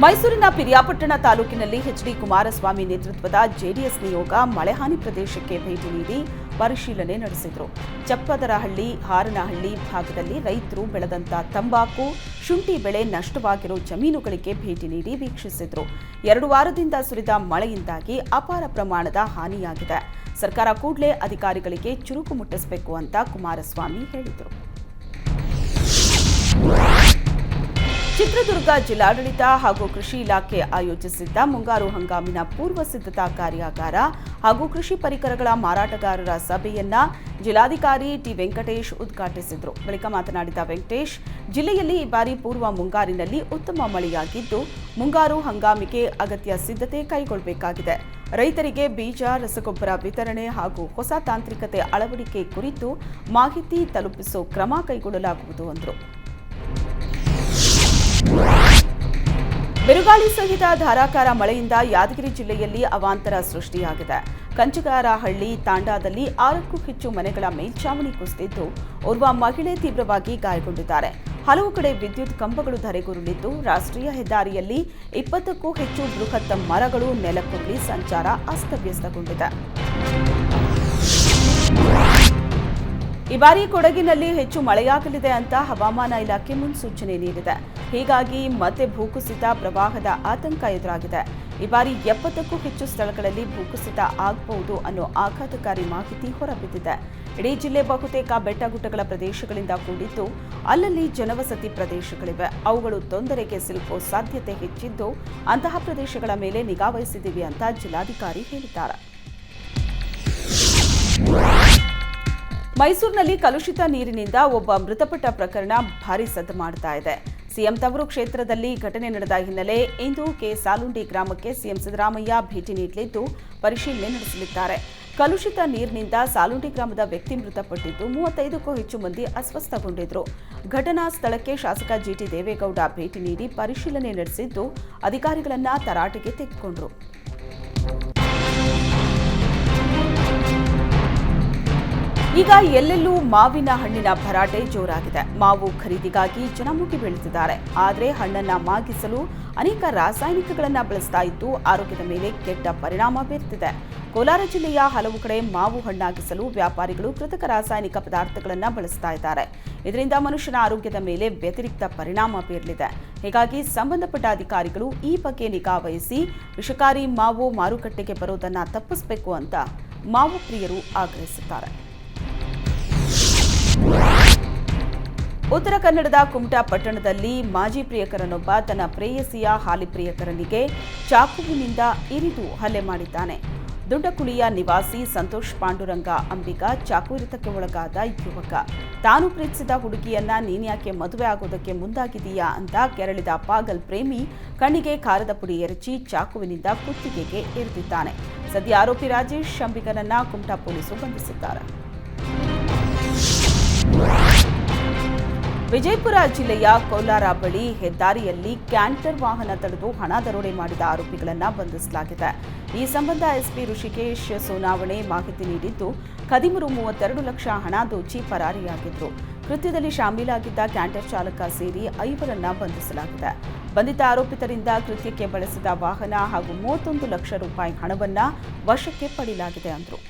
ಮೈಸೂರಿನ ಪಿರಿಯಾಪಟ್ಟಣ ತಾಲೂಕಿನಲ್ಲಿ ಎಚ್ಡಿ ಕುಮಾರಸ್ವಾಮಿ ನೇತೃತ್ವದ ಜೆಡಿಎಸ್ ನಿಯೋಗ ಮಳೆಹಾನಿ ಪ್ರದೇಶಕ್ಕೆ ಭೇಟಿ ನೀಡಿ ಪರಿಶೀಲನೆ ನಡೆಸಿದರು. ಚಪ್ಪದರಹಳ್ಳಿ, ಹಾರನಹಳ್ಳಿ ಭಾಗದಲ್ಲಿ ರೈತರು ಬೆಳೆದಂತ ತಂಬಾಕು, ಶುಂಠಿ ಬೆಳೆ ನಷ್ಟವಾಗಿರೋ ಜಮೀನುಗಳಿಗೆ ಭೇಟಿ ನೀಡಿ ವೀಕ್ಷಿಸಿದರು. 2 ವಾರದಿಂದ ಸುರಿದ ಮಳೆಯಿಂದಾಗಿ ಅಪಾರ ಪ್ರಮಾಣದ ಹಾನಿಯಾಗಿದೆ. ಸರ್ಕಾರ ಕೂಡಲೇ ಅಧಿಕಾರಿಗಳಿಗೆ ಚುರುಕು ಮುಟ್ಟಿಸಬೇಕು ಅಂತ ಕುಮಾರಸ್ವಾಮಿ ಹೇಳಿದರು. ಚಿತ್ರದುರ್ಗ ಜಿಲ್ಲಾಡಳಿತ ಹಾಗೂ ಕೃಷಿ ಇಲಾಖೆ ಆಯೋಜಿಸಿದ್ದ ಮುಂಗಾರು ಹಂಗಾಮಿನ ಪೂರ್ವ ಸಿದ್ಧತಾ ಕಾರ್ಯಾಗಾರ ಹಾಗೂ ಕೃಷಿ ಪರಿಕರಗಳ ಮಾರಾಟಗಾರರ ಸಭೆಯನ್ನ ಜಿಲ್ಲಾಧಿಕಾರಿ ಟಿ ವೆಂಕಟೇಶ್ ಉದ್ಘಾಟಿಸಿದರು. ಬಳಿಕ ಮಾತನಾಡಿದ ವೆಂಕಟೇಶ್, ಜಿಲ್ಲೆಯಲ್ಲಿ ಈ ಬಾರಿ ಪೂರ್ವ ಮುಂಗಾರಿನಲ್ಲಿ ಉತ್ತಮ ಮಳೆಯಾಗಿದ್ದು ಮುಂಗಾರು ಹಂಗಾಮಿಗೆ ಅಗತ್ಯ ಸಿದ್ಧತೆ ಕೈಗೊಳ್ಳಬೇಕಾಗಿದೆ. ರೈತರಿಗೆ ಬೀಜ, ರಸಗೊಬ್ಬರ ವಿತರಣೆ ಹಾಗೂ ಹೊಸ ತಾಂತ್ರಿಕತೆ ಅಳವಡಿಕೆ ಕುರಿತು ಮಾಹಿತಿ ತಲುಪಿಸುವ ಕ್ರಮ ಕೈಗೊಳ್ಳಲಾಗುವುದು ಎಂದರು. ಬಿರುಗಾಳಿ ಸಹಿತ ಧಾರಾಕಾರ ಮಳೆಯಿಂದ ಯಾದಗಿರಿ ಜಿಲ್ಲೆಯಲ್ಲಿ ಅವಾಂತರ ಸೃಷ್ಟಿಯಾಗಿದೆ. ಕಂಚಗಾರಹಳ್ಳಿ ತಾಂಡಾದಲ್ಲಿ 6ಕ್ಕೂ ಹೆಚ್ಚು ಮನೆಗಳ ಮೇಲ್ಛಾವಣಿ ಕುಸಿದಿದ್ದು ಓರ್ವ ಮಹಿಳೆ ತೀವ್ರವಾಗಿ ಗಾಯಗೊಂಡಿದ್ದಾರೆ. ಹಲವು ಕಡೆ ವಿದ್ಯುತ್ ಕಂಬಗಳು ಧರೆಗುರುಳಿದ್ದು ರಾಷ್ಟ್ರೀಯ ಹೆದ್ದಾರಿಯಲ್ಲಿ 20ಕ್ಕೂ ಹೆಚ್ಚು ಬೃಹತ್ ಮರಗಳು ನೆಲಕ್ಕುರುಳಿ ಸಂಚಾರ ಅಸ್ತವ್ಯಸ್ತಗೊಂಡಿದೆ. ಈ ಬಾರಿ ಕೊಡಗಿನಲ್ಲಿ ಹೆಚ್ಚು ಮಳೆಯಾಗಲಿದೆ ಅಂತ ಹವಾಮಾನ ಇಲಾಖೆ ಮುನ್ಸೂಚನೆ ನೀಡಿದೆ. ಹೀಗಾಗಿ ಮತ್ತೆ ಭೂಕುಸಿತ ಪ್ರವಾಹದ ಆತಂಕ ಎದುರಾಗಿದೆ. ಈ ಬಾರಿ 70ಕ್ಕೂ ಹೆಚ್ಚು ಸ್ಥಳಗಳಲ್ಲಿ ಭೂಕುಸಿತ ಆಗಬಹುದು ಅನ್ನೋ ಆಘಾತಕಾರಿ ಮಾಹಿತಿ ಹೊರಬಿದ್ದಿದೆ. ಇಡೀ ಜಿಲ್ಲೆ ಬಹುತೇಕ ಬೆಟ್ಟಗುಡ್ಡಗಳ ಪ್ರದೇಶಗಳಿಂದ ಕೂಡಿದ್ದು ಅಲ್ಲಲ್ಲಿ ಜನವಸತಿ ಪ್ರದೇಶಗಳಿವೆ. ಅವುಗಳು ತೊಂದರೆಗೆ ಸಿಲುಕುವ ಸಾಧ್ಯತೆ ಹೆಚ್ಚಿದ್ದು ಅಂತಹ ಪ್ರದೇಶಗಳ ಮೇಲೆ ನಿಗಾ ವಹಿಸಿದ್ದೀವಿ ಅಂತ ಜಿಲ್ಲಾಧಿಕಾರಿ ಹೇಳಿದ್ದಾರೆ. ಮೈಸೂರಿನಲ್ಲಿ ಕಲುಷಿತ ನೀರಿನಿಂದ ಒಬ್ಬ ಮೃತಪಟ್ಟ ಪ್ರಕರಣ ಭಾರೀ ಸದ್ದು ಮಾಡ್ತಾ ಇದೆ. ಸಿಎಂ ತವರು ಕ್ಷೇತ್ರದಲ್ಲಿ ಘಟನೆ ನಡೆದ ಹಿನ್ನೆಲೆ ಇಂದು ಸಾಲುಂಡಿ ಗ್ರಾಮಕ್ಕೆ ಸಿಎಂ ಸಿದ್ದರಾಮಯ್ಯ ಭೇಟಿ ನೀಡಲಿದ್ದು ಪರಿಶೀಲನೆ ನಡೆಸಲಿದ್ದಾರೆ. ಕಲುಷಿತ ನೀರಿನಿಂದ ಸಾಲುಂಡಿ ಗ್ರಾಮದ ವ್ಯಕ್ತಿ ಮೃತಪಟ್ಟಿದ್ದು 35ಕ್ಕೂ ಹೆಚ್ಚು ಮಂದಿ ಅಸ್ವಸ್ಥಗೊಂಡಿದ್ರು. ಘಟನಾ ಸ್ಥಳಕ್ಕೆ ಶಾಸಕ ಜಿಟಿ ದೇವೇಗೌಡ ಭೇಟಿ ನೀಡಿ ಪರಿಶೀಲನೆ ನಡೆಸಿದ್ದು ಅಧಿಕಾರಿಗಳನ್ನ ತರಾಟೆಗೆ ತೆಗೆದುಕೊಂಡರು. ಈಗ ಎಲ್ಲೆಲ್ಲೂ ಮಾವಿನ ಹಣ್ಣಿನ ಭರಾಟೆ ಜೋರಾಗಿದೆ. ಮಾವು ಖರೀದಿಗಾಗಿ ಜನ ಮುಗಿ ಬೀಳುತ್ತಿದ್ದಾರೆ. ಆದರೆ ಹಣ್ಣನ್ನ ಮಾಗಿಸಲು ಅನೇಕ ರಾಸಾಯನಿಕಗಳನ್ನು ಬಳಸ್ತಾ ಇದ್ದು ಆರೋಗ್ಯದ ಮೇಲೆ ಕೆಟ್ಟ ಪರಿಣಾಮ ಬೀರುತ್ತಿದೆ. ಕೋಲಾರ ಜಿಲ್ಲೆಯ ಹಲವು ಕಡೆ ಮಾವು ಹಣ್ಣಾಗಿಸಲು ವ್ಯಾಪಾರಿಗಳು ಕೃತಕ ರಾಸಾಯನಿಕ ಪದಾರ್ಥಗಳನ್ನು ಬಳಸ್ತಾ ಇದ್ದಾರೆ. ಇದರಿಂದ ಮನುಷ್ಯನ ಆರೋಗ್ಯದ ಮೇಲೆ ವ್ಯತಿರಿಕ್ತ ಪರಿಣಾಮ ಬೀರಲಿದೆ. ಹೀಗಾಗಿ ಸಂಬಂಧಪಟ್ಟ ಅಧಿಕಾರಿಗಳು ಈ ಬಗ್ಗೆ ನಿಗಾ ವಹಿಸಿ ವಿಷಕಾರಿ ಮಾವು ಮಾರುಕಟ್ಟೆಗೆ ಬರೋದನ್ನ ತಪ್ಪಿಸಬೇಕು ಅಂತ ಮಾವು ಪ್ರಿಯರು ಆಗ್ರಹಿಸಿದ್ದಾರೆ. ಉತ್ತರ ಕನ್ನಡದ ಕುಮಟಾ ಪಟ್ಟಣದಲ್ಲಿ ಮಾಜಿ ಪ್ರಿಯಕರನೊಬ್ಬ ತನ್ನ ಪ್ರೇಯಸಿಯ ಹಾಲಿ ಪ್ರಿಯಕರನಿಗೆ ಚಾಕುವಿನಿಂದ ಇರಿದು ಹಲ್ಲೆ ಮಾಡಿದ್ದಾನೆ. ದುಂಡಕುಳಿಯ ನಿವಾಸಿ ಸಂತೋಷ್ ಪಾಂಡುರಂಗ ಅಂಬಿಗ ಚಾಕು ಇರಿತಕ್ಕೆ ಒಳಗಾದ ಯುವಕ ತಾನು ಪ್ರೀತಿಸಿದ ಹುಡುಗಿಯನ್ನ ನೀನ್ಯಾಕೆ ಮದುವೆ ಆಗೋದಕ್ಕೆ ಮುಂದಾಗಿದೆಯಾ ಅಂತ ಕೆರಳಿದ ಪಾಗಲ್ ಪ್ರೇಮಿ ಕಣ್ಣಿಗೆ ಖಾರದ ಪುಡಿ ಎರಚಿ ಚಾಕುವಿನಿಂದ ಕುತ್ತಿಗೆಗೆ ಇರಿದಿದ್ದಾನೆ. ಸದ್ಯ ಆರೋಪಿ ರಾಜೇಶ್ ಅಂಬಿಗನನ್ನ ಕುಮಟಾ ಪೊಲೀಸರು ಬಂಧಿಸಿದ್ದಾರೆ. ವಿಜಯಪುರ ಜಿಲ್ಲೆಯ ಕೋಲಾರ ಬಳಿ ಹೆದ್ದಾರಿಯಲ್ಲಿ ಕ್ಯಾಂಟರ್ ವಾಹನ ತಡೆದು ಹಣ ದರೋಡೆ ಮಾಡಿದ ಆರೋಪಿಗಳನ್ನು ಬಂಧಿಸಲಾಗಿದೆ. ಈ ಸಂಬಂಧ ಎಸ್ಪಿ ಋಷಿಕೇಶ್ ಸೋನಾವಣೆ ಮಾಹಿತಿ ನೀಡಿದ್ದು, ಖದೀಮರು 32 ಲಕ್ಷ ಹಣ ದೋಚಿ ಪರಾರಿಯಾಗಿದ್ರು. ಕೃತ್ಯದಲ್ಲಿ ಶಾಮೀಲಾಗಿದ್ದ ಕ್ಯಾಂಟರ್ ಚಾಲಕ ಸೇರಿ 5ರನ್ನ ಬಂಧಿಸಲಾಗಿದೆ. ಬಂಧಿತ ಆರೋಪಿತರಿಂದ ಕೃತ್ಯಕ್ಕೆ ಬಳಸಿದ ವಾಹನ ಹಾಗೂ 31 ಲಕ್ಷ ರೂಪಾಯಿ ಹಣವನ್ನ ವಶಕ್ಕೆ ಪಡೆಯಲಾಗಿದೆ ಅಂದರು.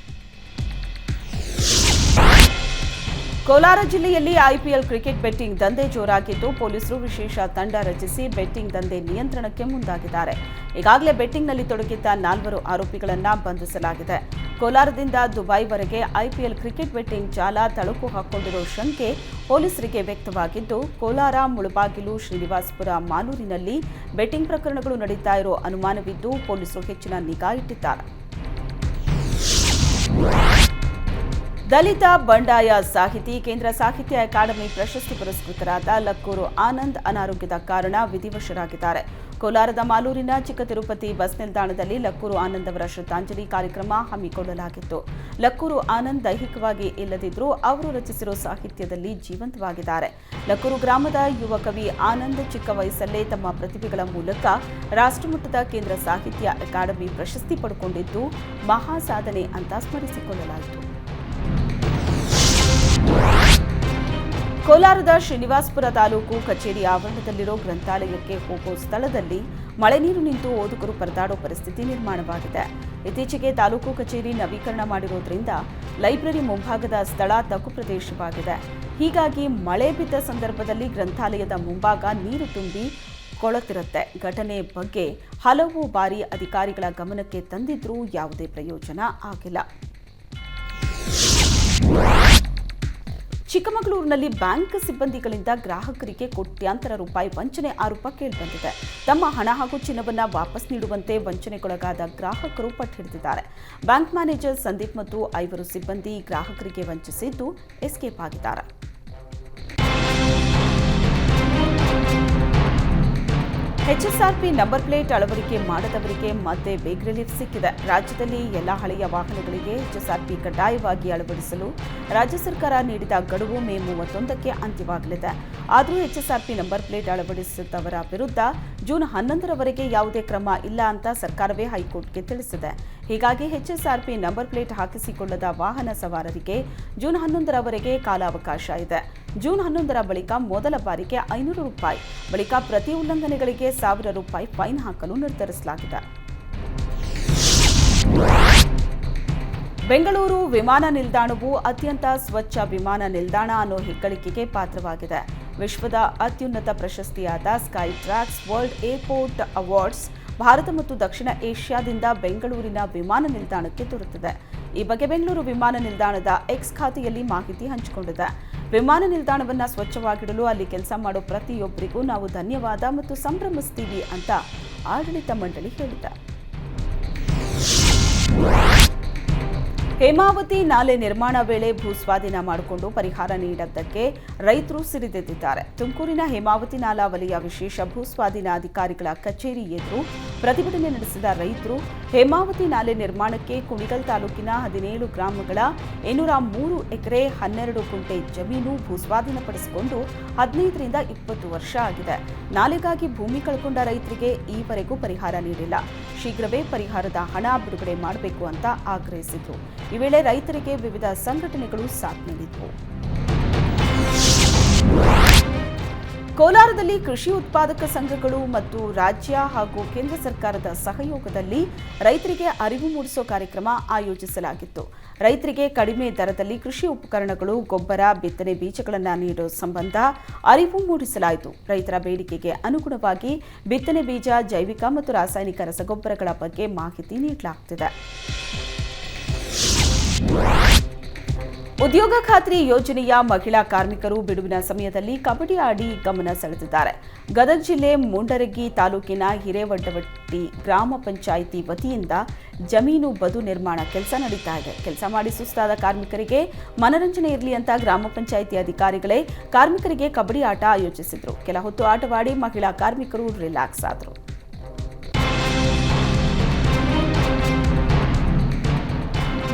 ಕೋಲಾರ ಜಿಲ್ಲೆಯಲ್ಲಿ ಐಪಿಎಲ್ ಕ್ರಿಕೆಟ್ ಬೆಟ್ಟಿಂಗ್ ದಂಧೆ ಜೋರಾಗಿದ್ದು ಪೊಲೀಸರು ವಿಶೇಷ ತಂಡ ರಚಿಸಿ ಬೆಟ್ಟಿಂಗ್ ದಂಧೆ ನಿಯಂತ್ರಣಕ್ಕೆ ಮುಂದಾಗಿದ್ದಾರೆ. ಈಗಾಗಲೇ ಬೆಟ್ಟಿಂಗ್ನಲ್ಲಿ ತೊಡಗಿದ್ದ 4 ಆರೋಪಿಗಳನ್ನು ಬಂಧಿಸಲಾಗಿದೆ. ಕೋಲಾರದಿಂದ ದುಬೈವರೆಗೆ ಐಪಿಎಲ್ ಕ್ರಿಕೆಟ್ ಬೆಟ್ಟಿಂಗ್ ಜಾಲ ತಳುಕು ಹಾಕೊಂಡಿರೋ ಶಂಕೆ ಪೊಲೀಸರಿಗೆ ವ್ಯಕ್ತವಾಗಿದ್ದು, ಕೋಲಾರ, ಮುಳಬಾಗಿಲು, ಶ್ರೀನಿವಾಸಪುರ, ಮಾಲೂರಿನಲ್ಲಿ ಬೆಟ್ಟಿಂಗ್ ಪ್ರಕರಣಗಳು ನಡೀತಾ ಇರೋ ಅನುಮಾನವಿದ್ದು ಪೊಲೀಸರು ಹೆಚ್ಚಿನ ನಿಗಾ ಇಟ್ಟಿದ್ದಾರೆ. ದಲಿತ ಬಂಡಾಯ ಸಾಹಿತಿ, ಕೇಂದ್ರ ಸಾಹಿತ್ಯ ಅಕಾಡೆಮಿ ಪ್ರಶಸ್ತಿ ಪುರಸ್ಕೃತರಾದ ಲಕ್ಕೂರು ಆನಂದ್ ಅನಾರೋಗ್ಯದ ಕಾರಣ ವಿಧಿವಶರಾಗಿದ್ದಾರೆ. ಕೋಲಾರದ ಮಾಲೂರಿನ ಚಿಕ್ಕ ತಿರುಪತಿ ಬಸ್ ನಿಲ್ದಾಣದಲ್ಲಿ ಲಕ್ಕೂರು ಆನಂದ್ ಅವರ ಶ್ರದ್ಧಾಂಜಲಿ ಕಾರ್ಯಕ್ರಮ ಹಮ್ಮಿಕೊಳ್ಳಲಾಗಿತ್ತು. ಲಕ್ಕೂರು ಆನಂದ್ ದೈಹಿಕವಾಗಿ ಇಲ್ಲದಿದ್ದರೂ ಅವರು ರಚಿಸಿರುವ ಸಾಹಿತ್ಯದಲ್ಲಿ ಜೀವಂತವಾಗಿದ್ದಾರೆ. ಲಕ್ಕೂರು ಗ್ರಾಮದ ಯುವ ಕವಿ ಆನಂದ್ ಚಿಕ್ಕ ವಯಸ್ಸಲ್ಲೇ ತಮ್ಮ ಪ್ರತಿಭೆಗಳ ಮೂಲಕ ರಾಷ್ಟ್ರಮಟ್ಟದ ಕೇಂದ್ರ ಸಾಹಿತ್ಯ ಅಕಾಡೆಮಿ ಪ್ರಶಸ್ತಿ ಪಡೆದುಕೊಂಡಿದ್ದು ಮಹಾ ಸಾಧನೆ ಅಂತ ಸ್ಮರಿಸಿಕೊಳ್ಳಲಾಯಿತು. ಕೋಲಾರದ ಶ್ರೀನಿವಾಸಪುರ ತಾಲೂಕು ಕಚೇರಿ ಆವರಣದಲ್ಲಿರೋ ಗ್ರಂಥಾಲಯಕ್ಕೆ ಹೋಗೋ ಸ್ಥಳದಲ್ಲಿ ಮಳೆ ನೀರು ನಿಂತು ಓದುಗರು ಪರದಾಡೋ ಪರಿಸ್ಥಿತಿ ನಿರ್ಮಾಣವಾಗಿದೆ. ಇತ್ತೀಚೆಗೆ ತಾಲೂಕು ಕಚೇರಿ ನವೀಕರಣ ಮಾಡಿರೋದ್ರಿಂದ ಲೈಬ್ರರಿ ಮುಂಭಾಗದ ಸ್ಥಳ ತಗ್ಗು ಪ್ರದೇಶವಾಗಿದೆ. ಹೀಗಾಗಿ ಮಳೆ ಬಿದ್ದ ಸಂದರ್ಭದಲ್ಲಿ ಗ್ರಂಥಾಲಯದ ಮುಂಭಾಗ ನೀರು ತುಂಬಿ ಕೊಳತಿರುತ್ತೆ. ಘಟನೆ ಬಗ್ಗೆ ಹಲವು ಬಾರಿ ಅಧಿಕಾರಿಗಳ ಗಮನಕ್ಕೆ ತಂದಿದ್ರೂ ಯಾವುದೇ ಪ್ರಯೋಜನ ಆಗಿಲ್ಲ. ಚಿಕ್ಕಮಗಳೂರಿನಲ್ಲಿ ಬ್ಯಾಂಕ್ ಸಿಬ್ಬಂದಿಗಳಿಂದ ಗ್ರಾಹಕರಿಗೆ ಕೋಟ್ಯಾಂತರ ರೂಪಾಯಿ ವಂಚನೆ ಆರೋಪ ಕೇಳಿಬಂದಿದೆ. ತಮ್ಮ ಹಣ ಹಾಗೂ ಚಿನ್ನವನ್ನು ವಾಪಸ್ ನೀಡುವಂತೆ ವಂಚನೆಗೊಳಗಾದ ಗ್ರಾಹಕರು ಪಟ್ಟು ಹಿಡಿದಿದ್ದಾರೆ. ಬ್ಯಾಂಕ್ ಮ್ಯಾನೇಜರ್ ಸಂದೀಪ್ ಮತ್ತು 5 ಸಿಬ್ಬಂದಿ ಗ್ರಾಹಕರಿಗೆ ವಂಚಿಸಿದ್ದು ಎಸ್ಕೇಪ್ ಆಗಿದ್ದಾರೆ. ಎಚ್ಎಸ್ಆರ್ಪಿ ನಂಬರ್ ಪ್ಲೇಟ್ ಅಳವಡಿಕೆ ಮಾಡದವರಿಗೆ ಮತ್ತೆ ಬಿಗ್ ರಿಲೀಫ್ ಸಿಕ್ಕಿದೆ. ರಾಜ್ಯದಲ್ಲಿ ಎಲ್ಲ ಹಳೆಯ ವಾಹನಗಳಿಗೆ ಎಚ್ಎಸ್ಆರ್ಪಿ ಕಡ್ಡಾಯವಾಗಿ ಅಳವಡಿಸಲು ರಾಜ್ಯ ಸರ್ಕಾರ ನೀಡಿದ ಗಡುವು ಮೇ 31ಕ್ಕೆ ಅಂತ್ಯವಾಗಲಿದೆ. ಆದರೂ ಎಚ್ಎಸ್ಆರ್ಪಿ ನಂಬರ್ ಪ್ಲೇಟ್ ಅಳವಡಿಸಿದವರ ವಿರುದ್ಧ ಜೂನ್ 11ರವರೆಗೆ ಯಾವುದೇ ಕ್ರಮ ಇಲ್ಲ ಅಂತ ಸರ್ಕಾರವೇ ಹೈಕೋರ್ಟ್ಗೆ ತಿಳಿಸಿದೆ. ಹೀಗಾಗಿ ಎಚ್ಎಸ್ಆರ್ಪಿ ನಂಬರ್ ಪ್ಲೇಟ್ ಹಾಕಿಸಿಕೊಳ್ಳದ ವಾಹನ ಸವಾರರಿಗೆ ಜೂನ್ 11ರವರೆಗೆ ಕಾಲಾವಕಾಶ ಇದೆ. ಜೂನ್ 11ರ ಬಳಿಕ ಮೊದಲ ಬಾರಿಗೆ ₹500, ಬಳಿಕ ಪ್ರತಿ ಉಲ್ಲಂಘನೆಗಳಿಗೆ ₹1,000 ಫೈನ್ ಹಾಕಲು ನಿರ್ಧರಿಸಲಾಗಿದೆ. ಬೆಂಗಳೂರು ವಿಮಾನ ನಿಲ್ದಾಣವು ಅತ್ಯಂತ ಸ್ವಚ್ಛ ವಿಮಾನ ನಿಲ್ದಾಣ ಅನ್ನೋ ಹೆಗ್ಗಳಿಕೆಗೆ ಪಾತ್ರವಾಗಿದೆ. ವಿಶ್ವದ ಅತ್ಯುನ್ನತ ಪ್ರಶಸ್ತಿಯಾದ Skytrax world airport awards Bharat ಮತ್ತು ದಕ್ಷಿಣ ಏಷ್ಯಾದಿಂದ ಬೆಂಗಳೂರಿನ ವಿಮಾನ ನಿಲ್ದಾಣಕ್ಕೆ ದೊರೆತಿದೆ. ಈ ಬಗ್ಗೆ ಬೆಂಗಳೂರು ವಿಮಾನ ನಿಲ್ದಾಣದ ಎಕ್ಸ್ ಖಾತೆಯಲ್ಲಿ ಮಾಹಿತಿ ಹಂಚಿಕೊಂಡಿದೆ. ವಿಮಾನ ನಿಲ್ದಾಣವನ್ನು ಸ್ವಚ್ಛವಾಗಿಡಲು ಅಲ್ಲಿ ಕೆಲಸ ಮಾಡೋ ಪ್ರತಿಯೊಬ್ಬರಿಗೂ ನಾವು ಧನ್ಯವಾದ ಮತ್ತು ಸಂಭ್ರಮಿಸ್ತೀವಿ ಅಂತ ಆಡಳಿತ ಮಂಡಳಿ ಹೇಳಿದೆ. ಹೇಮಾವತಿ ನಾಲೆ ನಿರ್ಮಾಣ ವೇಳೆ ಭೂಸ್ವಾಧೀನ ಮಾಡಿಕೊಂಡು ಪರಿಹಾರ ನೀಡದ್ದಕ್ಕೆ ರೈತರು ಸಿಡಿದೆದ್ದಿದ್ದಾರೆ. ತುಮಕೂರಿನ ಹೇಮಾವತಿ ನಾಲಾ ವಲಯ ವಿಶೇಷ ಭೂಸ್ವಾಧೀನ ಅಧಿಕಾರಿಗಳ ಕಚೇರಿ ಎದುರು ಪ್ರತಿಭಟನೆ ನಡೆಸಿದ ರೈತರು ಹೇಮಾವತಿ ನಾಲೆ ನಿರ್ಮಾಣಕ್ಕೆ ಕುಣಿಗಲ್ ತಾಲೂಕಿನ 17 ಗ್ರಾಮಗಳ 803 ಎಕರೆ 12 ಗುಂಟೆ ಜಮೀನು ಭೂಸ್ವಾಧೀನಪಡಿಸಿಕೊಂಡು 15ರಿಂದ 20 ವರ್ಷ ಆಗಿದೆ. ನಾಲೆಗಾಗಿ ಭೂಮಿ ಕಳ್ಕೊಂಡ ರೈತರಿಗೆ ಈವರೆಗೂ ಪರಿಹಾರ ನೀಡಿಲ್ಲ. ಶೀಘ್ರವೇ ಪರಿಹಾರದ ಹಣ ಬಿಡುಗಡೆ ಮಾಡಬೇಕು ಅಂತ ಆಗ್ರಹಿಸಿದರು. ಈ ವೇಳೆ ರೈತರಿಗೆ ವಿವಿಧ ಸಂಘಟನೆಗಳು ಸಾಥ್ ನೀಡಿದ್ದವು. ಕೋಲಾರದಲ್ಲಿ ಕೃಷಿ ಉತ್ಪಾದಕ ಸಂಘಗಳು ಮತ್ತು ರಾಜ್ಯ ಹಾಗೂ ಕೇಂದ್ರ ಸರ್ಕಾರದ ಸಹಯೋಗದಲ್ಲಿ ರೈತರಿಗೆ ಅರಿವು ಮೂಡಿಸುವ ಕಾರ್ಯಕ್ರಮ ಆಯೋಜಿಸಲಾಗಿತ್ತು. ರೈತರಿಗೆ ಕಡಿಮೆ ದರದಲ್ಲಿ ಕೃಷಿ ಉಪಕರಣಗಳು, ಗೊಬ್ಬರ, ಬಿತ್ತನೆ ಬೀಜಗಳನ್ನು ನೀಡುವ ಸಂಬಂಧ ಅರಿವು ಮೂಡಿಸಲಾಯಿತು. ರೈತರ ಬೇಡಿಕೆಗೆ ಅನುಗುಣವಾಗಿ ಬಿತ್ತನೆ ಬೀಜ, ಜೈವಿಕ ಮತ್ತು ರಾಸಾಯನಿಕ ರಸಗೊಬ್ಬರಗಳ ಬಗ್ಗೆ ಮಾಹಿತಿ ನೀಡಲಾಗುತ್ತಿದೆ. ಉದ್ಯೋಗ ಖಾತ್ರಿ ಯೋಜನೆಯ ಮಹಿಳಾ ಕಾರ್ಮಿಕರು ಬಿಡುವಿನ ಸಮಯದಲ್ಲಿ ಕಬಡ್ಡಿ ಆಡಿ ಗಮನ ಸೆಳೆದಿದ್ದಾರೆ. ಗದಗ ಜಿಲ್ಲೆ ಮುಂಡರಗಿ ತಾಲೂಕಿನ ಹಿರೇವಡ್ಡವಟ್ಟಿ ಗ್ರಾಮ ಪಂಚಾಯಿತಿ ವತಿಯಿಂದ ಜಮೀನು ಬದು ನಿರ್ಮಾಣ ಕೆಲಸ ನಡೀತಾ ಇದೆ. ಕೆಲಸ ಮಾಡಿ ಸುಸ್ತಾದ ಕಾರ್ಮಿಕರಿಗೆ ಮನರಂಜನೆ ಇರಲಿ ಅಂತ ಗ್ರಾಮ ಪಂಚಾಯಿತಿ ಅಧಿಕಾರಿಗಳೇ ಕಾರ್ಮಿಕರಿಗೆ ಕಬಡ್ಡಿ ಆಟ ಆಯೋಜಿಸಿದ್ರು. ಕೆಲ ಹೊತ್ತು ಆಟವಾಡಿ ಮಹಿಳಾ ಕಾರ್ಮಿಕರು ರಿಲ್ಯಾಕ್ಸ್ ಆದರು.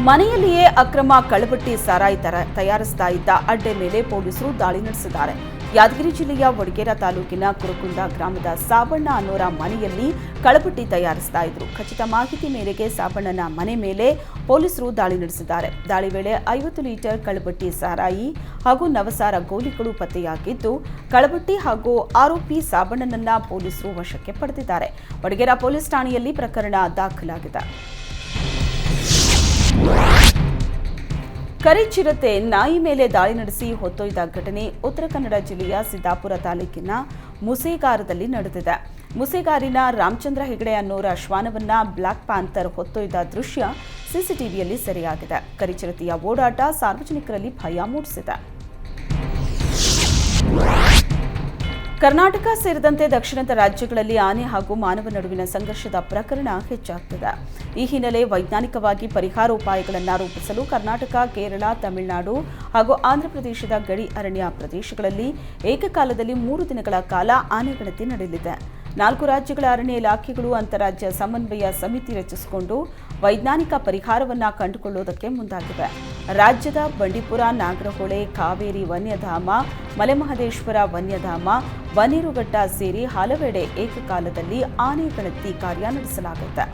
ಮನೆಯಲ್ಲಿಯೇ ಅಕ್ರಮ ಕಳ್ಳಬಟ್ಟಿ ಸಾರಾಯಿ ತಯಾರಿಸ್ತಾ ಇದ್ದ ಅಡ್ಡೆ ಮೇಲೆ ಪೊಲೀಸರು ದಾಳಿ ನಡೆಸಿದ್ದಾರೆ. ಯಾದಗಿರಿ ಜಿಲ್ಲೆಯ ವಡಗೇರ ತಾಲೂಕಿನ ಕುರುಕುಂದ ಗ್ರಾಮದ ಸಾಬಣ್ಣ ಅನ್ನೋರ ಮನೆಯಲ್ಲಿ ಕಳ್ಳಬಟ್ಟಿ ತಯಾರಿಸ್ತಾ ಇದ್ರು. ಖಚಿತ ಮಾಹಿತಿ ಮೇರೆಗೆ ಸಾಬಣ್ಣನ ಮನೆ ಮೇಲೆ ಪೊಲೀಸರು ದಾಳಿ ನಡೆಸಿದ್ದಾರೆ. ದಾಳಿ ವೇಳೆ 50 ಲೀಟರ್ ಕಳ್ಳಬಟ್ಟಿ ಸಾರಾಯಿ ಹಾಗೂ ನವಸಾರ ಗೋಲಿಗಳು ಪತ್ತೆಯಾಗಿದ್ದು, ಕಳ್ಳಬಟ್ಟಿ ಹಾಗೂ ಆರೋಪಿ ಸಾಬಣ್ಣನನ್ನ ಪೊಲೀಸರು ವಶಕ್ಕೆ ಪಡೆದಿದ್ದಾರೆ. ವಡಗೇರ ಪೊಲೀಸ್ ಠಾಣೆಯಲ್ಲಿ ಪ್ರಕರಣ ದಾಖಲಾಗಿದೆ. ಕರಿಚಿರತೆ ನಾಯಿ ಮೇಲೆ ದಾಳಿ ನಡೆಸಿ ಹೊತ್ತೊಯ್ದ ಘಟನೆ ಉತ್ತರ ಕನ್ನಡ ಜಿಲ್ಲೆಯ ಸಿದ್ದಾಪುರ ತಾಲೂಕಿನ ಮುಸೇಗಾರದಲ್ಲಿ ನಡೆದಿದೆ. ಮುಸೇಗಾರಿನ ರಾಮಚಂದ್ರ ಹೆಗಡೆ ಅನ್ನೋರ ಶ್ವಾನವನ್ನ ಬ್ಲಾಕ್ ಪ್ಯಾಂಥರ್ ಹೊತ್ತೊಯ್ದ ದೃಶ್ಯ ಸಿಸಿಟಿವಿಯಲ್ಲಿ ಸೆರೆಯಾಗಿದೆ. ಕರಿಚಿರತೆಯ ಓಡಾಟ ಸಾರ್ವಜನಿಕರಲ್ಲಿ ಭಯ ಮೂಡಿಸಿದೆ. ಕರ್ನಾಟಕ ಸೇರಿದಂತೆ ದಕ್ಷಿಣದ ರಾಜ್ಯಗಳಲ್ಲಿ ಆನೆ ಹಾಗೂ ಮಾನವ ನಡುವಿನ ಸಂಘರ್ಷದ ಪ್ರಕರಣ ಹೆಚ್ಚಾಗ್ತಿದೆ. ಈ ಹಿನ್ನೆಲೆ ವೈಜ್ಞಾನಿಕವಾಗಿ ಪರಿಹಾರೋಪಾಯಗಳನ್ನು ರೂಪಿಸಲು ಕರ್ನಾಟಕ, ಕೇರಳ, ತಮಿಳುನಾಡು ಹಾಗೂ ಆಂಧ್ರಪ್ರದೇಶದ ಗಡಿ ಅರಣ್ಯ ಪ್ರದೇಶಗಳಲ್ಲಿ ಏಕಕಾಲದಲ್ಲಿ 3 ದಿನಗಳ ಕಾಲ ಆನೆ ಗಣತಿ ನಡೆಯಲಿದೆ. 4 ರಾಜ್ಯಗಳ ಅರಣ್ಯ ಇಲಾಖೆಗಳು ಅಂತಾರಾಜ್ಯ ಸಮನ್ವಯ ಸಮಿತಿ ರಚಿಸಿಕೊಂಡು ವೈಜ್ಞಾನಿಕ ಪರಿಹಾರವನ್ನು ಕಂಡುಕೊಳ್ಳುವುದಕ್ಕೆ ಮುಂದಾಗಿವೆ. ರಾಜ್ಯದ ಬಂಡೀಪುರ, ನಾಗರಹೊಳೆ, ಕಾವೇರಿ ವನ್ಯಧಾಮ, ಮಲೆಮಹದೇಶ್ವರ ವನ್ಯಧಾಮ, ಬನ್ನೇರುಘಟ್ಟ ಸೇರಿ ಹಲವೆಡೆ ಏಕಕಾಲದಲ್ಲಿ ಆನೆ ಗಣತಿ ಕಾರ್ಯ ನಡೆಸಲಾಗುತ್ತೆ.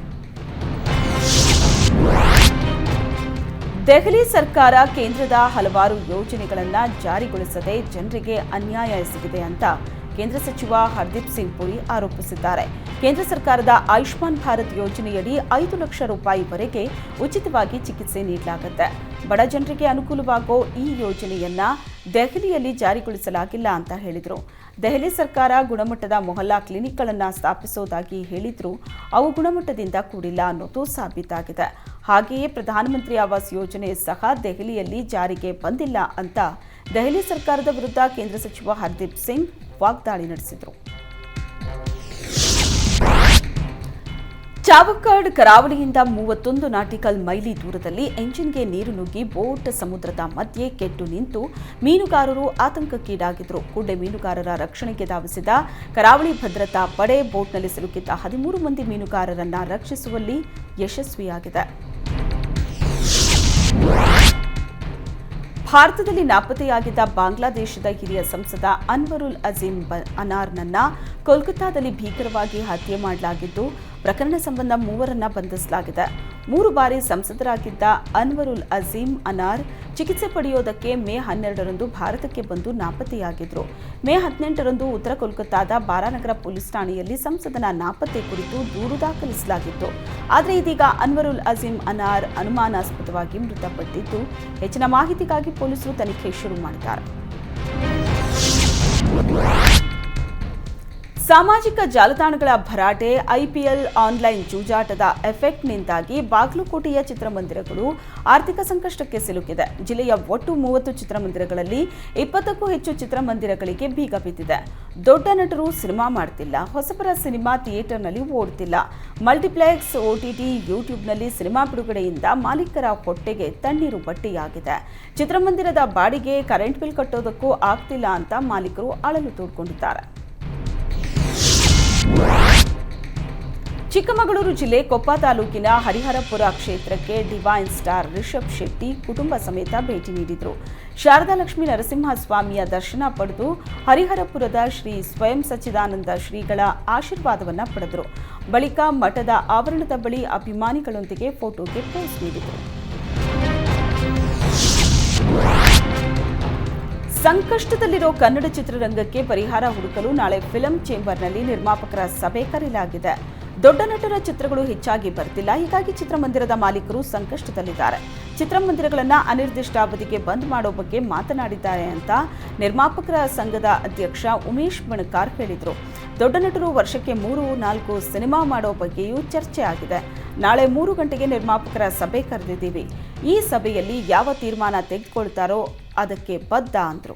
ದೆಹಲಿ ಸರ್ಕಾರ ಕೇಂದ್ರದ ಹಲವಾರು ಯೋಜನೆಗಳನ್ನು ಜಾರಿಗೊಳಿಸದೆ ಜನರಿಗೆ ಅನ್ಯಾಯ ಎಸಗಿದೆ ಅಂತ ಕೇಂದ್ರ ಸಚಿವ ಹರ್ದೀಪ್ ಸಿಂಗ್ ಪುರಿ ಆರೋಪಿಸಿದ್ದಾರೆ. ಕೇಂದ್ರ ಸರ್ಕಾರದ ಆಯುಷ್ಮಾನ್ ಭಾರತ್ ಯೋಜನೆಯಡಿ 5 ಲಕ್ಷ ರೂಪಾಯಿವರೆಗೆ ಉಚಿತವಾಗಿ ಚಿಕಿತ್ಸೆ ನೀಡಲಾಗುತ್ತೆ. ಬಡ ಜನರಿಗೆ ಅನುಕೂಲವಾಗೋ ಈ ಯೋಜನೆಯನ್ನ ದೆಹಲಿಯಲ್ಲಿ ಜಾರಿಗೊಳಿಸಲಾಗಿಲ್ಲ ಅಂತ ಹೇಳಿದರು. ದೆಹಲಿ ಸರ್ಕಾರ ಗುಣಮಟ್ಟದ ಮೊಹಲ್ಲಾ ಕ್ಲಿನಿಕ್ಗಳನ್ನು ಸ್ಥಾಪಿಸೋದಾಗಿ ಹೇಳಿದ್ರು, ಅವು ಗುಣಮಟ್ಟದಿಂದ ಕೂಡಿಲ್ಲ ಅನ್ನೋದು ಸಾಬೀತಾಗಿದೆ. ಹಾಗೆಯೇ ಪ್ರಧಾನಮಂತ್ರಿ ಆವಾಸ್ ಯೋಜನೆ ಸಹ ದೆಹಲಿಯಲ್ಲಿ ಜಾರಿಗೆ ಬಂದಿಲ್ಲ ಅಂತ ದೆಹಲಿ ಸರ್ಕಾರದ ವಿರುದ್ಧ ಕೇಂದ್ರ ಸಚಿವ ಹರ್ದೀಪ್ ಸಿಂಗ್ ವಾಗ್ದಾಳಿ ನಡೆಸಿದರು. ಚಾವಕ್ಕಾಡ್ ಕರಾವಳಿಯಿಂದ 31 ನಾಟಿಕಲ್ ಮೈಲಿ ದೂರದಲ್ಲಿ ಎಂಜಿನ್ಗೆ ನೀರು ನುಗ್ಗಿ ಬೋಟ್ ಸಮುದ್ರದ ಮಧ್ಯೆ ಕೆಟ್ಟು ನಿಂತು ಮೀನುಗಾರರು ಆತಂಕಕ್ಕೀಡಾಗಿದ್ದರು. ಕೂಡಲೇ ಮೀನುಗಾರರ ರಕ್ಷಣೆಗೆ ಧಾವಿಸಿದ ಕರಾವಳಿ ಭದ್ರತಾ ಪಡೆ ಬೋಟ್ನಲ್ಲಿ ಸಿಲುಕಿದ್ದ 13 ಮಂದಿ ಮೀನುಗಾರರನ್ನು ರಕ್ಷಿಸುವಲ್ಲಿ ಯಶಸ್ವಿಯಾಗಿದೆ. ಭಾರತದಲ್ಲಿ ನಾಪತ್ತೆಯಾಗಿದ್ದ ಬಾಂಗ್ಲಾದೇಶದ ಹಿರಿಯ ಸಂಸದ ಅನ್ವರುಲ್ ಅಜೀಂ ಅನಾರ್ನನ್ನ ಕೋಲ್ಕತ್ತಾದಲ್ಲಿ ಭೀಕರವಾಗಿ ಹತ್ಯೆ ಮಾಡಲಾಗಿದ್ದು, ಪ್ರಕರಣ ಸಂಬಂಧ 3ರನ್ನ ಬಂಧಿಸಲಾಗಿದೆ. 3 ಬಾರಿ ಸಂಸದರಾಗಿದ್ದ ಅನ್ವರುಲ್ ಅಜೀಂ ಅನಾರ್ ಚಿಕಿತ್ಸೆ ಪಡೆಯೋದಕ್ಕೆ ಮೇ 12ರಂದು ಭಾರತಕ್ಕೆ ಬಂದು ನಾಪತ್ತೆಯಾಗಿದ್ದರು. ಮೇ 18ರಂದು ಉತ್ತರ ಕೋಲ್ಕತ್ತಾದ ಬಾರಾನಗರ ಪೊಲೀಸ್ ಠಾಣೆಯಲ್ಲಿ ಸಂಸದನ ನಾಪತ್ತೆ ಕುರಿತು ದೂರು ದಾಖಲಿಸಲಾಗಿತ್ತು. ಆದರೆ ಇದೀಗ ಅನ್ವರುಲ್ ಅಜೀಂ ಅನಾರ್ ಅನುಮಾನಾಸ್ಪದವಾಗಿ ಮೃತಪಟ್ಟಿದ್ದು, ಹೆಚ್ಚಿನ ಮಾಹಿತಿಗಾಗಿ ಪೊಲೀಸರು ತನಿಖೆ ಶುರು ಮಾಡಿದ್ದಾರೆ. ಸಾಮಾಜಿಕ ಜಾಲತಾಣಗಳ ಭರಾಟೆ, ಐಪಿಎಲ್ ಆನ್ಲೈನ್ ಜೂಜಾಟದ ಎಫೆಕ್ಟ್ನಿಂದಾಗಿ ಬಾಗಲಕೋಟೆಯ ಚಿತ್ರಮಂದಿರಗಳು ಆರ್ಥಿಕ ಸಂಕಷ್ಟಕ್ಕೆ ಸಿಲುಕಿದೆ. ಜಿಲ್ಲೆಯ ಒಟ್ಟು 30 ಚಿತ್ರಮಂದಿರಗಳಲ್ಲಿ 20ಕ್ಕೂ ಹೆಚ್ಚು ಚಿತ್ರಮಂದಿರಗಳಿಗೆ ಬೀಗ ಬಿದ್ದಿದೆ. ದೊಡ್ಡ ನಟರು ಸಿನಿಮಾ ಮಾಡ್ತಿಲ್ಲ, ಹೊಸಬರ ಸಿನಿಮಾ ಥಿಯೇಟರ್ನಲ್ಲಿ ಓಡ್ತಿಲ್ಲ. ಮಲ್ಟಿಪ್ಲೆಕ್ಸ್, OTT, ಯೂಟ್ಯೂಬ್ನಲ್ಲಿ ಸಿನಿಮಾ ಬಿಡುಗಡೆಯಿಂದ ಮಾಲೀಕರ ಹೊಟ್ಟೆಗೆ ತಣ್ಣೀರು ಬಟ್ಟೆಯಾಗಿದೆ. ಚಿತ್ರಮಂದಿರದ ಬಾಡಿಗೆ, ಕರೆಂಟ್ ಬಿಲ್ ಕಟ್ಟೋದಕ್ಕೂ ಆಗ್ತಿಲ್ಲ ಅಂತ ಮಾಲೀಕರು ಅಳಲು ತೋಡ್ಕೊಂಡಿದ್ದಾರೆ. ಚಿಕ್ಕಮಗಳೂರು ಜಿಲ್ಲೆ ಕೊಪ್ಪ ತಾಲೂಕಿನ ಹರಿಹರಪುರ ಕ್ಷೇತ್ರಕ್ಕೆ ಡಿವೈನ್ ಸ್ಟಾರ್ ರಿಷಬ್ ಶೆಟ್ಟಿ ಕುಟುಂಬ ಸಮೇತ ಭೇಟಿ ನೀಡಿದರು. ಶಾರದಾ ಲಕ್ಷ್ಮೀ ನರಸಿಂಹಸ್ವಾಮಿಯ ದರ್ಶನ ಪಡೆದು ಹರಿಹರಪುರದ ಶ್ರೀ ಸ್ವಯಂ ಸಚ್ಚಿದಾನಂದ ಶ್ರೀಗಳ ಆಶೀರ್ವಾದವನ್ನು ಪಡೆದರು. ಬಳಿಕ ಮಠದ ಆವರಣದ ಬಳಿ ಅಭಿಮಾನಿಗಳೊಂದಿಗೆ ಫೋಟೋಗೆ ಪೋಸ್ ನೀಡಿದರು. ಸಂಕಷ್ಟದಲ್ಲಿರೋ ಕನ್ನಡ ಚಿತ್ರರಂಗಕ್ಕೆ ಪರಿಹಾರ ಹುಡುಕಲು ನಾಳೆ ಫಿಲಂ ಚೇಂಬರ್ನಲ್ಲಿ ನಿರ್ಮಾಪಕರ ಸಭೆ ಕರೆಯಲಾಗಿದೆ. ದೊಡ್ಡ ನಟರ ಚಿತ್ರಗಳು ಹೆಚ್ಚಾಗಿ ಬರ್ತಿಲ್ಲ, ಹೀಗಾಗಿ ಚಿತ್ರಮಂದಿರದ ಮಾಲೀಕರು ಸಂಕಷ್ಟದಲ್ಲಿದ್ದಾರೆ. ಚಿತ್ರಮಂದಿರಗಳನ್ನು ಅನಿರ್ದಿಷ್ಟಾವಧಿಗೆ ಬಂದ್ ಮಾಡೋ ಬಗ್ಗೆ ಮಾತನಾಡಿದ್ದಾರೆ ಅಂತ ನಿರ್ಮಾಪಕರ ಸಂಘದ ಅಧ್ಯಕ್ಷ ಉಮೇಶ್ ಬಣಕಾರ್ ಹೇಳಿದರು. ದೊಡ್ಡ ನಟರು ವರ್ಷಕ್ಕೆ 3-4 ಸಿನಿಮಾ ಮಾಡೋ ಬಗ್ಗೆಯೂ ಚರ್ಚೆ ಆಗಿದೆ. ನಾಳೆ 3 ಗಂಟೆಗೆ ನಿರ್ಮಾಪಕರ ಸಭೆ ಕರೆದಿದ್ದೀವಿ. ಈ ಸಭೆಯಲ್ಲಿ ಯಾವ ತೀರ್ಮಾನ ತೆಗೆದುಕೊಳ್ತಾರೋ ಅದಕ್ಕೆ ಬದ್ಧ ಅಂದರು.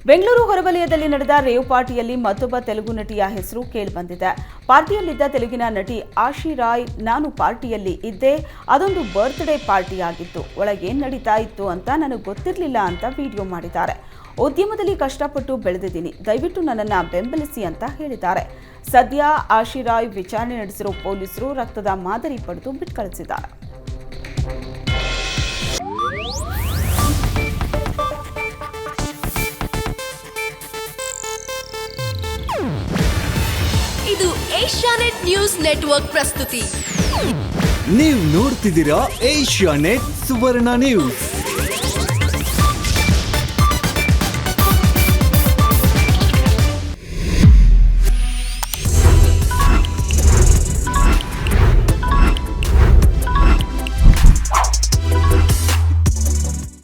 ಬೆಂಗಳೂರು ಹೊರವಲಯದಲ್ಲಿ ನಡೆದ ರೇವ್ ಪಾರ್ಟಿಯಲ್ಲಿ ಮತ್ತೊಬ್ಬ ತೆಲುಗು ನಟಿಯ ಹೆಸರು ಕೇಳಿಬಂದಿದೆ. ಪಾರ್ಟಿಯಲ್ಲಿದ್ದ ತೆಲುಗಿನ ನಟಿ ಆಶಿ ರಾಯ್, ನಾನು ಪಾರ್ಟಿಯಲ್ಲಿ ಇದ್ದೆ, ಅದೊಂದು ಬರ್ತ್ಡೇ ಪಾರ್ಟಿ ಆಗಿತ್ತು, ಒಳಗೇನು ನಡೀತಾ ಇತ್ತು ಅಂತ ನನಗೆ ಗೊತ್ತಿರಲಿಲ್ಲ ಅಂತ ವಿಡಿಯೋ ಮಾಡಿದ್ದಾರೆ. ಉದ್ಯಮದಲ್ಲಿ ಕಷ್ಟಪಟ್ಟು ಬೆಳೆದಿದ್ದೀನಿ, ದಯವಿಟ್ಟು ನನ್ನನ್ನು ಬೆಂಬಲಿಸಿ ಅಂತ ಹೇಳಿದ್ದಾರೆ. ಸದ್ಯ ಆಶಿ ರಾಯ್ ವಿಚಾರಣೆ ನಡೆಸಿರೋ ಪೊಲೀಸರು ರಕ್ತದ ಮಾದರಿ ಪಡೆದು ಬಿಟ್ಕಳಿಸಿದ್ದಾರೆ. ಇದು ಏಷ್ಯಾನೆಟ್ ನ್ಯೂಸ್ ನೆಟ್ವರ್ಕ್ ಪ್ರಸ್ತುತಿ. ನೀವು ನೋಡ್ತಿದ್ದೀರಾ ಏಷ್ಯಾನೆಟ್ ಸುವರ್ಣ ನ್ಯೂಸ್.